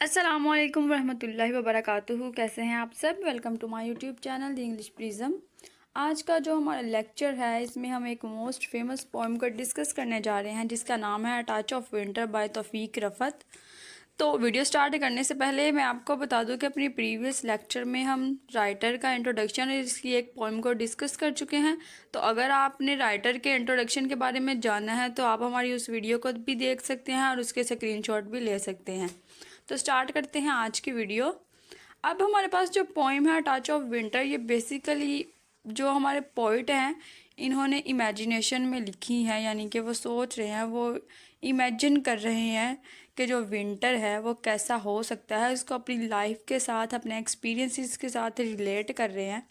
अस्सलामुअलैकुम रहमतुल्लाहि वबरकातुहू। कैसे हैं आप सब? Welcome to my YouTube channel the English prism. आज का जो हमारा लेक्चर है इसमें हम एक मोस्ट फेमस पोएम को डिस्कस करने जा रहे हैं जिसका नाम है touch of winter by Taufiq Rafat. तो वीडियो स्टार्ट करने से पहले मैं आपको बता दूं कि अपनी प्रीवियस लेक्चर में हम राइटर का इंट्रोडक्शन और इसकी एक पोएम को डिस्कस कर चुके हैं। तो अगर आपने राइटर के इंट्रोडक्शन के बारे में जानना है तो आप हमारी उस वीडियो को भी देख सकते हैं और उसके स्क्रीनशॉट भी ले सकते हैं। तो स्टार्ट करते हैं आज की वीडियो। अब हमारे पास जो पोएम है टच ऑफ विंटर, ये बेसिकली जो हमारे पोइट हैं इन्होंने इमेजिनेशन में लिखी है, यानी कि वो सोच रहे हैं, वो इमेजिन कर रहे हैं कि जो विंटर है वो कैसा हो सकता है, इसको अपनी लाइफ के साथ, अपने एक्सपीरियंसेस के साथ रिलेट कर रहे हैं।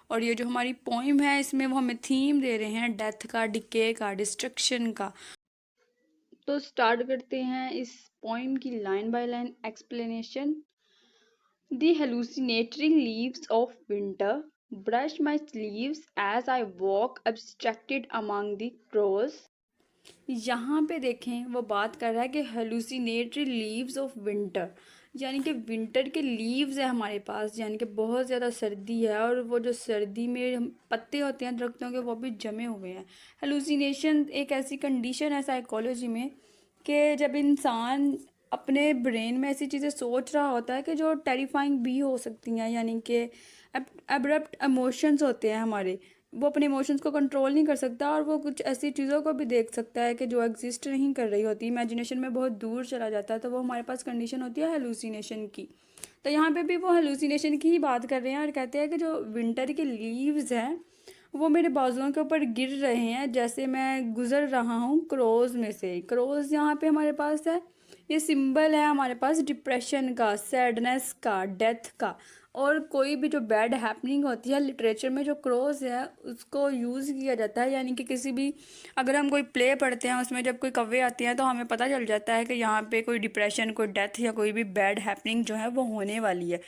और ये जो हमारी पोएम है इसमें वो हमें थीम दे रहे हैं डेथ का, डिके का, डिस्ट्रक्शन का। तो स्टार्ट करते हैं इस पोएम की line by line explanation. The hallucinatory leaves of winter brush my sleeves as I walk abstracted among the crows। यहाँ पे देखें वो बात कर रहा है कि हेलुसिनेटरी लीव्स ऑफ विंटर, यानी कि विंटर के लीव्स है हमारे पास, यानी कि बहुत ज़्यादा सर्दी है और वो जो सर्दी में पत्ते होते हैं दरख्तों के वो भी जमे हुए हैं। हेलुसिनेशन एक ऐसी कंडीशन है साइकोलॉजी में कि जब इंसान अपने ब्रेन में ऐसी चीज़ें सोच रहा होता है कि जो टेरिफाइंग भी हो सकती हैं, यानी कि एब्रप्ट इमोशंस होते हैं हमारे, वो अपने इमोशंस को कंट्रोल नहीं कर सकता और वो कुछ ऐसी चीज़ों को भी देख सकता है कि जो एग्जिस्ट नहीं कर रही होती, इमेजिनेशन में बहुत दूर चला जाता है। तो वो हमारे पास कंडीशन होती है हेलुसिनेशन की। तो यहाँ पे भी वो हेलुसिनेशन की ही बात कर रहे हैं और कहते हैं कि जो विंटर के लीव्स हैं वो मेरे बाजुओं के ऊपर गिर रहे हैं जैसे मैं गुजर रहा हूँ क्रोज में से। क्रोज यहाँ पे हमारे पास है, ये सिंबल है हमारे पास डिप्रेशन का, सैडनेस का, डेथ का। और कोई भी जो बैड हैपनिंग होती है लिटरेचर में, जो क्रोज है उसको यूज़ किया जाता है, यानी कि किसी भी, अगर हम कोई प्ले पढ़ते हैं उसमें जब कोई कव्वे आती हैं तो हमें पता चल जाता है कि यहाँ पे कोई डिप्रेशन, कोई डेथ या कोई भी बैड हैपनिंग जो है वो होने वाली है।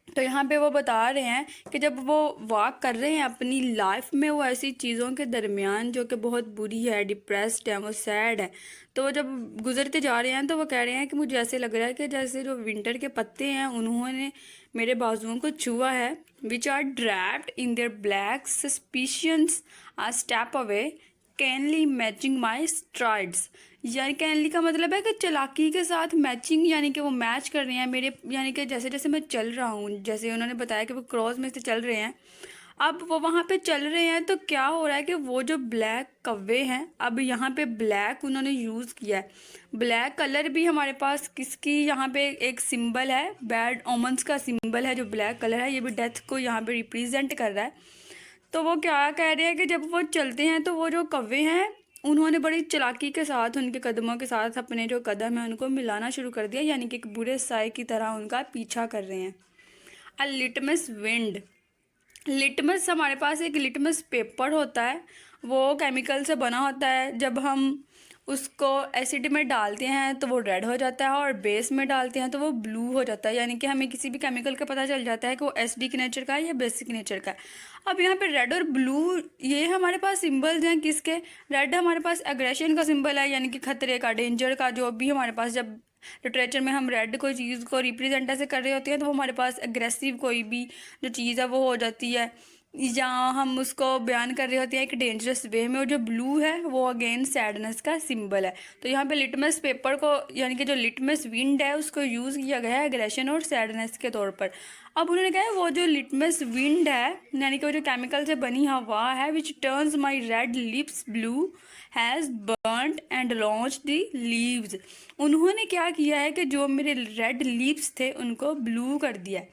तो यहाँ पे वो बता रहे हैं कि जब वो वॉक कर रहे हैं अपनी लाइफ में, वो ऐसी चीज़ों के दरमियान जो कि बहुत बुरी है, डिप्रेस्ड है, वो सैड है, तो वो जब गुजरते जा रहे हैं तो वो कह रहे हैं कि मुझे ऐसे लग रहा है कि जैसे जो विंटर के पत्ते हैं उन्होंने मेरे बाजुओं को छुआ है। Which are draped in their black suspicions a step away keenly matching my strides. यानी कैनली का मतलब है कि चालाकी के साथ मैचिंग, यानी कि वो मैच कर रहे हैं मेरे, यानी कि जैसे जैसे मैं चल रहा हूँ, जैसे उन्होंने बताया कि वो क्रॉस में से चल रहे हैं, अब वो वहाँ पे चल रहे हैं तो क्या हो रहा है कि वो जो ब्लैक कव्वे हैं, अब यहाँ पे ब्लैक उन्होंने यूज़ किया है। ब्लैक कलर भी हमारे पास किसकी, यहाँ पे एक सिंबल है, बैड ओमन्स का सिंबल है जो ब्लैक कलर है, ये भी डेथ को यहाँ पे रिप्रेजेंट कर रहा है। तो वो क्या कह रहे हैं कि जब वो चलते हैं तो वो जो कव्वे हैं उन्होंने बड़ी चालाकी के साथ उनके कदमों के साथ अपने जो कदम हैं उनको मिलाना शुरू कर दिया, यानी कि एक बुरे साए की तरह उनका पीछा कर रहे हैं। अ लिटमस विंड, लिटमस हमारे पास एक लिटमस पेपर होता है, वो केमिकल से बना होता है। जब हम उसको एसिड में डालते हैं तो वो रेड हो जाता है और बेस में डालते हैं तो वो ब्लू हो जाता है, यानी कि हमें किसी भी केमिकल का पता चल जाता है कि वो एसिडिक नेचर का है या बेसिक नेचर का है। अब यहाँ पे रेड और ब्लू ये हमारे पास सिंबल्स हैं किसके? रेड हमारे पास एग्रेशन का सिंबल है, यानी कि खतरे का, डेंजर का। जो भी हमारे पास जब लिटरेचर में हम रेड कोई चीज़ को रिप्रेजेंट ऐसे कर रहे होते हैं तो वो हमारे पास एग्रेसिव कोई भी जो चीज़ है वो हो जाती है, या हम उसको बयान कर रहे होते हैं एक डेंजरस वे में। और जो ब्लू है वो अगेन सैडनेस का सिंबल है। तो यहाँ पे लिटमस पेपर को, यानी कि जो लिटमस विंड है उसको यूज़ किया गया है एग्रेशन और सैडनेस के तौर पर। अब उन्होंने कहा है वो जो लिटमस विंड है, यानी कि वो जो केमिकल से बनी हवा है, which turns my red lips blue has burned and launch the leaves. उन्होंने क्या किया है कि जो मेरे रेड लिप्स थे उनको ब्लू कर दिया है,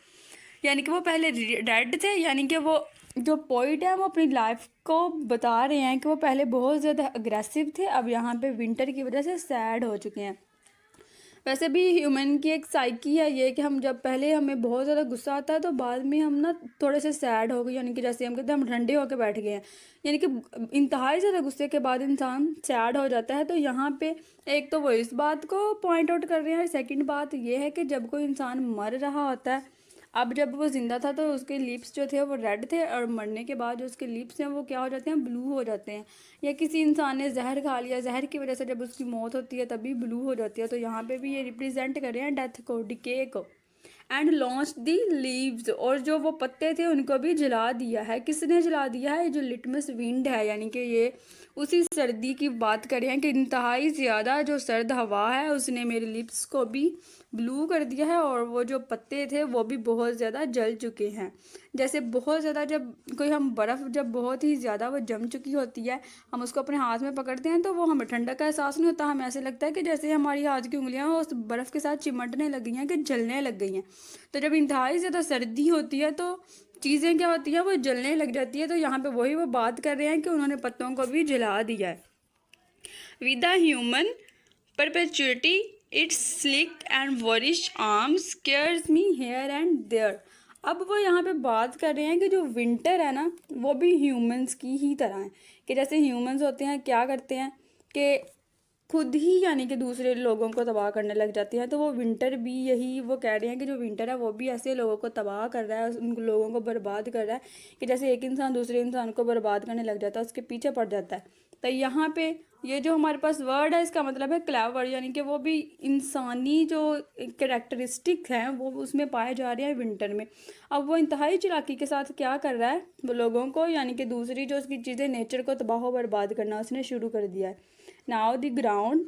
यानी कि वो पहले रेड थे, यानी कि वो जो पोइट है वो अपनी लाइफ को बता रहे हैं कि वो पहले बहुत ज़्यादा अग्रेसिव थे, अब यहाँ पे विंटर की वजह से सैड हो चुके हैं। वैसे भी ह्यूमन की एक साइकी है ये कि हम जब पहले हमें बहुत ज़्यादा गुस्सा आता है तो बाद में हम ना थोड़े से सैड हो गए, यानी कि जैसे हम कहते हैं हम ठंडे होकर बैठ गए हैं, यानी कि इंतहाई ज़्यादा गुस्से के बाद इंसान सैड हो जाता है। तो यहाँ पे एक तो वो इस बात को पॉइंट आउट कर रहे हैं और सेकंड बात ये है कि जब कोई इंसान मर रहा होता है, अब जब वो ज़िंदा था तो उसके लिप्स जो थे वो रेड थे, और मरने के बाद जो उसके लिप्स हैं वो क्या हो जाते हैं, ब्लू हो जाते हैं। या किसी इंसान ने जहर खा लिया, जहर की वजह से जब उसकी मौत होती है तभी ब्लू हो जाती है। तो यहाँ पे भी ये रिप्रेजेंट कर रहे हैं डेथ को, डिके को। एंड लॉन्च दी लीव्स, और जो वो पत्ते थे उनको भी जला दिया है। किसने जला दिया है? जो लिटमस विंड है, यानी कि ये उसी सर्दी की बात करें कि इंतहाई ज़्यादा जो सर्द हवा है उसने मेरे लिप्स को भी ब्लू कर दिया है, और वो जो पत्ते थे वो भी बहुत ज़्यादा जल चुके हैं। जैसे बहुत ज़्यादा जब कोई हम बर्फ़ जब बहुत ही ज़्यादा वो जम चुकी होती है, हम उसको अपने हाथ में पकड़ते हैं तो वो हमें ठंडक का एहसास नहीं होता, हमें ऐसे लगता है कि जैसे हमारी हाथ की उंगलियां उस बर्फ़ के साथ चिमटने लग गई हैं, कि जलने लग गई हैं। तो जब इंतहाई ज़्यादा सर्दी होती है तो चीज़ें क्या होती हैं, वो जलने लग जाती है। तो यहाँ पे वही वो बात कर रहे हैं कि उन्होंने पत्तों को भी जला दिया है। With the human perpetuity, its slick and warish arms scares me here and there। अब वो यहाँ पे बात कर रहे हैं कि जो विंटर है ना वो भी ह्यूमंस की ही तरह है, कि जैसे ह्यूमंस होते हैं क्या करते हैं कि खुद ही यानी कि दूसरे लोगों को तबाह करने लग जाती है। तो वो विंटर भी यही वो कह रहे हैं कि जो विंटर है वो भी ऐसे लोगों को तबाह कर रहा है, उन लोगों को बर्बाद कर रहा है, कि जैसे एक इंसान दूसरे इंसान को बर्बाद करने लग जाता है, उसके पीछे पड़ जाता है। तो यहाँ पे ये जो हमारे पास वर्ड है इसका मतलब है क्लेवर, यानी कि वो भी इंसानी जो कैरेक्टरिस्टिक हैं वो उसमें पाए जा रहे हैं विंटर में। अब वो इंतहाई चालाकी के साथ क्या कर रहा है, वो लोगों को यानी कि दूसरी जो उसकी चीज़ें नेचर को तबाह बर्बाद करना उसने शुरू कर दिया है। Now the ground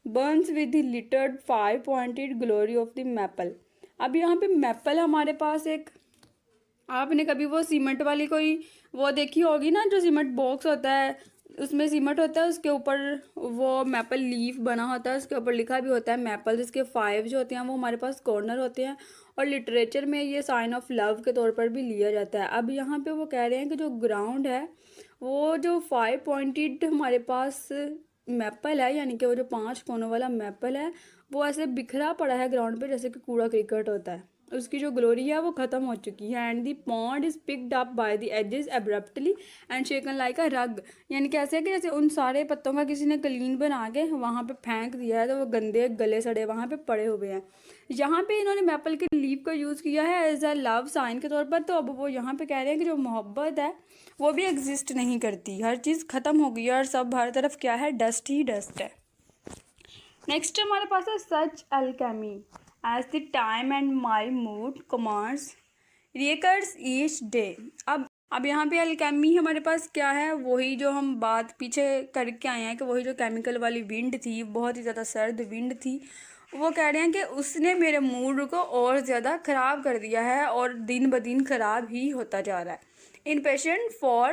Burns with the littered 5 pointed glory of the maple. अब यहाँ पे मैपल हमारे पास एक, आपने कभी वो सीमेंट वाली कोई वो देखी होगी ना, जो सीमेंट बॉक्स होता है उसमें सीमेंट होता है, उसके ऊपर वो मैपल लीफ बना होता है, उसके ऊपर लिखा भी होता है मैपल, जिसके 5 जो होते हैं वो हमारे पास कॉर्नर होते हैं, और लिटरेचर में ये साइन ऑफ लव के तौर पर भी लिया जाता है। अब यहाँ पे वो कह रहे हैं कि जो ग्राउंड है वो जो 5 पॉइंटेड हमारे पास मैपल है, यानी कि वो जो 5 कोनों वाला मैपल है वो ऐसे बिखरा पड़ा है ग्राउंड पे, जैसे कि कूड़ा क्रिकेट होता है। उसकी जो ग्लोरी है वो ख़त्म हो चुकी है। And the pond is picked up by the edges abruptly and shaken like a rug, यानी कैसे है कि जैसे उन सारे पत्तों का किसी ने क्लीन बना के वहाँ पे फेंक दिया है, तो वो गंदे गले सड़े वहाँ पे पड़े हुए हैं। यहाँ पे इन्होंने मैपल के लीफ को यूज़ किया है एज अ लव साइन के तौर पर। तो अब वो यहाँ पे कह रहे हैं कि जो मोहब्बत है वो भी एग्जिस्ट नहीं करती, हर चीज़ ख़त्म हो गई है और सब हर तरफ क्या है, डस्ट ही डस्ट है। नेक्स्ट हमारे पास है such alchemy as the time and my mood commands recurs each day. अब यहाँ पे अल्केमी हमारे पास क्या है, वही जो हम बात पीछे करके आए हैं कि वही जो केमिकल वाली विंड थी, बहुत ही ज़्यादा सर्द विंड थी, वो कह रहे हैं कि उसने मेरे मूड को और ज़्यादा ख़राब कर दिया है और दिन ब दिन ख़राब ही होता जा रहा है। Impatient for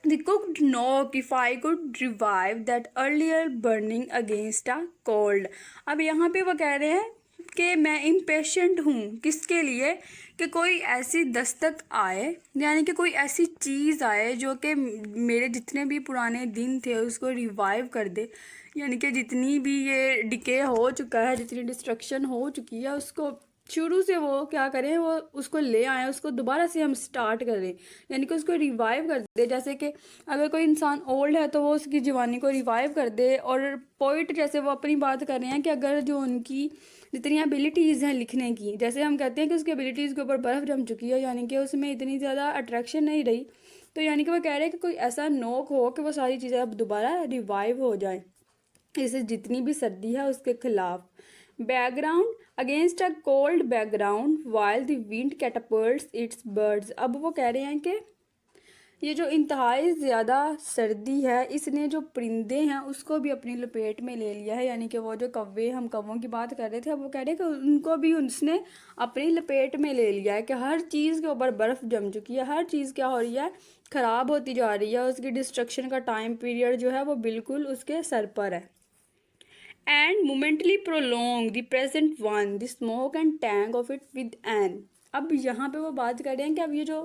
the cooked knock if I could revive that earlier burning against a cold। अब यहाँ पे वो कह रहे हैं कि मैं इम्पेशेंट हूँ, किसके लिए, कि कोई ऐसी दस्तक आए, यानी कि कोई ऐसी चीज़ आए जो कि मेरे जितने भी पुराने दिन थे उसको रिवाइव कर दे, यानी कि जितनी भी ये डिके हो चुका है, जितनी डिस्ट्रक्शन हो चुकी है उसको शुरू से वो क्या करें, वो उसको ले आए, उसको दोबारा से हम स्टार्ट करें, यानी कि उसको रिवाइव कर दे। जैसे कि अगर कोई इंसान ओल्ड है तो वो उसकी जवानी को रिवाइव कर दे। और पोइट जैसे वो अपनी बात कर रहे हैं कि अगर जो उनकी जितनी एबिलिटीज़ हैं लिखने की, जैसे हम कहते हैं कि उसकी एबिलिटीज़ के ऊपर बर्फ़ जम चुकी है, यानी कि उसमें इतनी ज़्यादा अट्रैक्शन नहीं रही, तो यानी कि वो कह रहे हैं कि कोई ऐसा नोक हो कि वो सारी चीज़ें अब दोबारा रिवाइव हो जाए, इसे जितनी भी सर्दी है उसके खिलाफ। Background against a cold background while the wind catapults its birds. अब वो कह रहे हैं कि ये जो इंतहाई ज़्यादा सर्दी है इसने जो परिंदे हैं उसको भी अपनी लपेट में ले लिया है, यानी कि वो जो कौवे, हम कौवों की बात कर रहे थे, अब वो कह रहे हैं कि उनको भी उसने अपनी लपेट में ले लिया है, कि हर चीज़ के ऊपर बर्फ़ जम चुकी है, हर चीज़ क्या हो रही है, ख़राब होती जा रही है, उसकी डिस्ट्रक्शन का टाइम पीरियड जो है वो बिल्कुल उसके सर पर है। And momently prolong the present one, the smoke and tang of it with an। अब यहाँ पे वो बात कर रहे हैं कि अब ये जो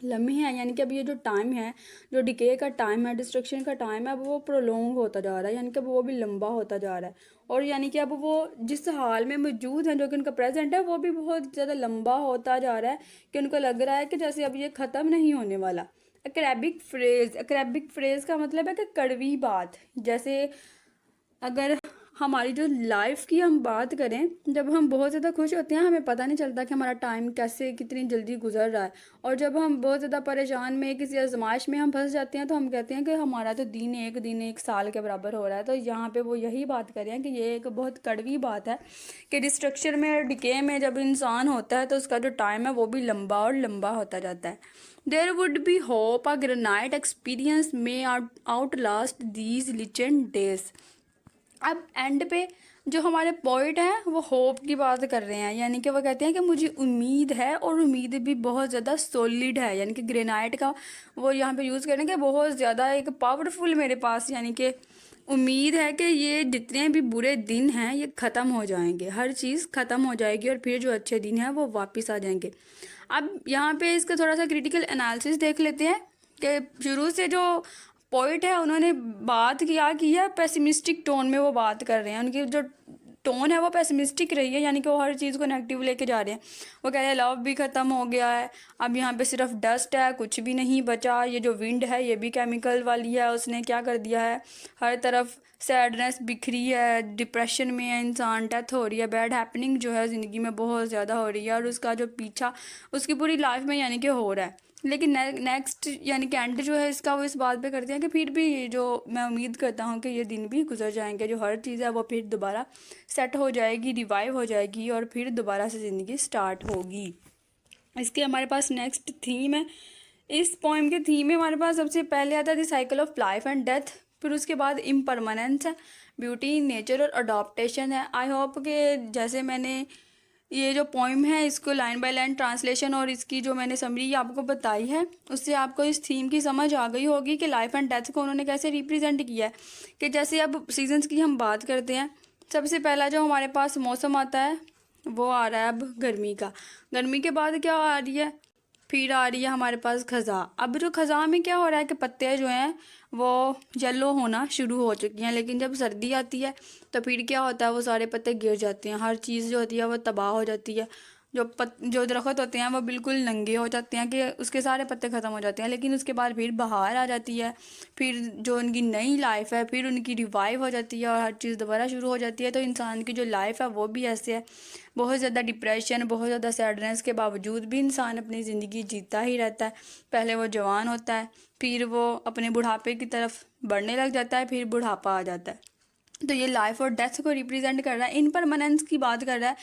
लम्हे हैं, यानी कि अब ये जो टाइम है, जो डिके का टाइम है, डिस्ट्रक्शन का टाइम है, अब वो प्रोलोंग होता जा रहा है, यानी कि अब वो भी लंबा होता जा रहा है। और यानी कि अब वो जिस हाल में मौजूद हैं, जो कि उनका प्रेजेंट है, वो भी बहुत ज़्यादा लंबा होता जा रहा है, कि उनको लग रहा है कि जैसे अब ये ख़त्म नहीं होने वाला। अक्रैबिक फ्रेज़ का मतलब है कि कड़वी बात। जैसे अगर हमारी जो लाइफ की हम बात करें, जब हम बहुत ज़्यादा खुश होते हैं हमें पता नहीं चलता कि हमारा टाइम कैसे कितनी जल्दी गुजर रहा है। और जब हम बहुत ज़्यादा परेशान में किसी आजमाइश में हम फंस जाते हैं तो हम कहते हैं कि हमारा तो दिन एक साल के बराबर हो रहा है। तो यहाँ पे वो यही बात कर रहे हैं कि ये एक बहुत कड़वी बात है कि डिस्ट्रक्शन में और डिके में जब इंसान होता है तो उसका जो टाइम है वो भी लंबा और लंबा होता जाता है। There would be hope a granite experience may outlast these legend days. अब एंड पे जो हमारे पॉइंट हैं वो होप की बात कर रहे हैं, यानी कि वो कहते हैं कि मुझे उम्मीद है और उम्मीद भी बहुत ज़्यादा सॉलिड है, यानी कि ग्रेनाइट का वो यहाँ पे यूज़ करें कि बहुत ज़्यादा एक पावरफुल मेरे पास, यानी कि उम्मीद है कि ये जितने भी बुरे दिन हैं ये ख़त्म हो जाएंगे, हर चीज़ ख़त्म हो जाएगी और फिर जो अच्छे दिन हैं वो वापस आ जाएंगे। अब यहाँ पे इसका थोड़ा सा क्रिटिकल एनालिसिस देख लेते हैं कि शुरू से जो पोइट है उन्होंने बात किया की है पेसिमिस्टिक टोन में वो बात कर रहे हैं, उनकी जो टोन है वो पेसिमिस्टिक रही है, यानी कि वो हर चीज़ को नेगेटिव लेके जा रहे हैं। वो कह रहे हैं लव भी ख़त्म हो गया है, अब यहाँ पे सिर्फ डस्ट है, कुछ भी नहीं बचा, ये जो विंड है ये भी केमिकल वाली है, उसने क्या कर दिया है, हर तरफ सैडनेस बिखरी है, डिप्रेशन में है इंसान, डेथ हो रही है, बैड हैपनिंग जो है ज़िंदगी में बहुत ज़्यादा हो रही है और उसका जो पीछा उसकी पूरी लाइफ में यानी कि हो रहा है। लेकिन नेक्स्ट यानी कि एंड जो है इसका वो इस बात पे करते हैं कि फिर भी जो मैं उम्मीद करता हूँ कि ये दिन भी गुजर जाएंगे, जो हर चीज़ है वो फिर दोबारा सेट हो जाएगी, रिवाइव हो जाएगी और फिर दोबारा से ज़िंदगी स्टार्ट होगी। इसके हमारे पास नेक्स्ट थीम है, इस पोएम के थीम में हमारे पास सबसे पहले आता है the cycle of life and death, फिर उसके बाद इम्परमानेंस है, ब्यूटी नेचर और अडॉप्टेशन है। आई होप कि जैसे मैंने ये जो पोइम है इसको लाइन बाय लाइन ट्रांसलेशन और इसकी जो मैंने समरी आपको बताई है उससे आपको इस थीम की समझ आ गई होगी कि लाइफ एंड डेथ को उन्होंने कैसे रिप्रेजेंट किया है। कि जैसे अब सीजन्स की हम बात करते हैं, सबसे पहला जो हमारे पास मौसम आता है वो आ रहा है अब गर्मी का, गर्मी के बाद क्या आ रही है, फिर आ रही है हमारे पास खज़ां। अब जो खज़ां में क्या हो रहा है कि पत्ते जो हैं वो येलो होना शुरू हो चुकी हैं, लेकिन जब सर्दी आती है तो फिर क्या होता है वो सारे पत्ते गिर जाते हैं, हर चीज़ जो होती है वो तबाह हो जाती है, जो दरख्त होते हैं वो बिल्कुल नंगे हो जाते हैं कि उसके सारे पत्ते ख़त्म हो जाते हैं। लेकिन उसके बाद फिर बहार आ जाती है, फिर जो उनकी नई लाइफ है फिर उनकी रिवाइव हो जाती है और हर चीज़ दोबारा शुरू हो जाती है। तो इंसान की जो लाइफ है वो भी ऐसे है, बहुत ज़्यादा डिप्रेशन बहुत ज़्यादा सैडनेस के बावजूद भी इंसान अपनी ज़िंदगी जीता ही रहता है। पहले वो जवान होता है, फिर वो अपने बुढ़ापे की तरफ बढ़ने लग जाता है, फिर बुढ़ापा आ जाता है। तो ये लाइफ और डेथ को रिप्रेजेंट कर रहा है, इनपरमानेंस की बात कर रहा है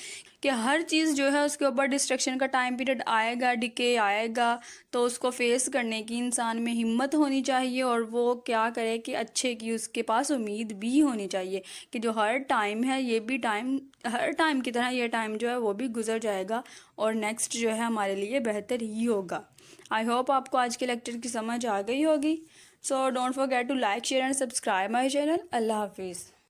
कि हर चीज़ जो है उसके ऊपर डिस्ट्रक्शन का टाइम पीरियड आएगा, डिके आएगा, तो उसको फेस करने की इंसान में हिम्मत होनी चाहिए और वो क्या करे कि अच्छे की उसके पास उम्मीद भी होनी चाहिए कि जो हर टाइम है ये भी टाइम हर टाइम की तरह ये टाइम जो है वो भी गुजर जाएगा और नेक्स्ट जो है हमारे लिए बेहतर ही होगा। आई होप आपको आज के लेक्चर की समझ आ गई होगी। So don't forget to like share and subscribe my channel. अल्लाह हाफिज़।